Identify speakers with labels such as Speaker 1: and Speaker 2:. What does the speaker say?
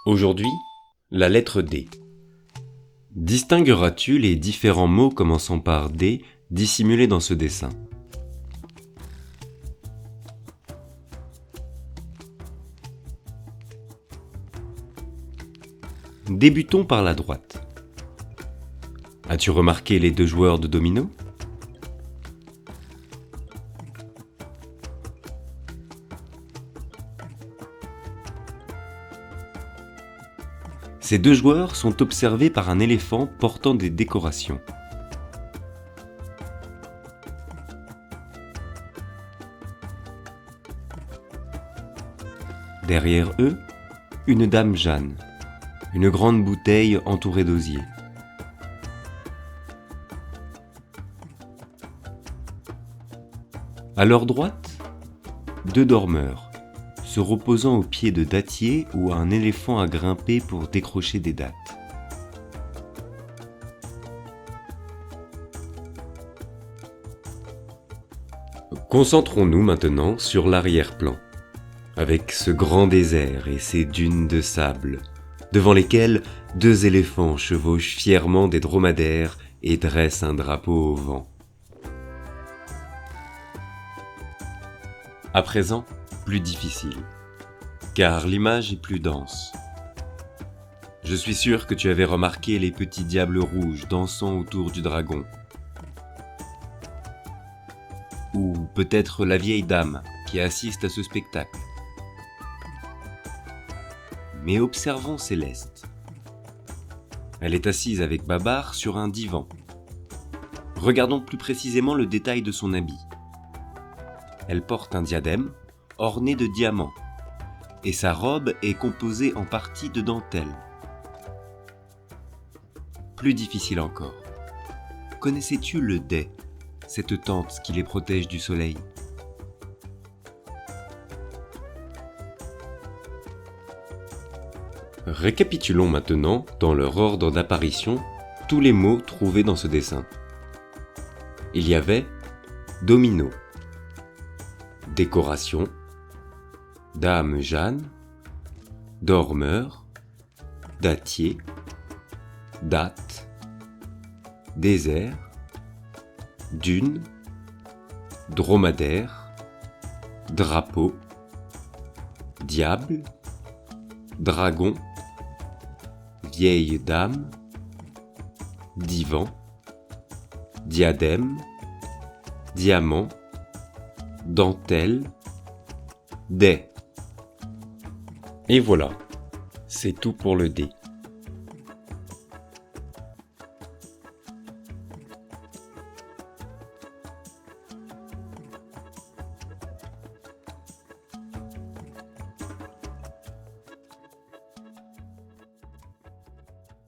Speaker 1: Aujourd'hui, la lettre D. Distingueras-tu les différents mots commençant par D dissimulés dans ce dessin? Débutons par la droite. As-tu remarqué les deux joueurs de domino? Ces deux joueurs sont observés par un éléphant portant des décorations. Derrière eux, une dame Jeanne, une grande bouteille entourée d'osier. À leur droite, deux dormeurs, se reposant au pied de dattiers où un éléphant a grimpé pour décrocher des dattes. Concentrons-nous maintenant sur l'arrière-plan, avec ce grand désert et ces dunes de sable, devant lesquelles deux éléphants chevauchent fièrement des dromadaires et dressent un drapeau au vent. À présent, plus difficile, car l'image est plus dense. Je suis sûr que tu avais remarqué les petits diables rouges dansant autour du dragon. Ou peut-être la vieille dame qui assiste à ce spectacle. Mais observons Céleste. Elle est assise avec Babar sur un divan. Regardons plus précisément le détail de son habit. Elle porte un diadème orné de diamants, et sa robe est composée en partie de dentelle. Plus difficile encore. Connaissais-tu le dais, cette tente qui les protège du soleil? Récapitulons maintenant, dans leur ordre d'apparition, tous les mots trouvés dans ce dessin. Il y avait domino, décoration, dame Jeanne, dormeur, dattier, date, désert, dune, dromadaire, drapeau, diable, dragon, vieille dame, divan, diadème, diamant, dentelle, dais. Et voilà, c'est tout pour le dé.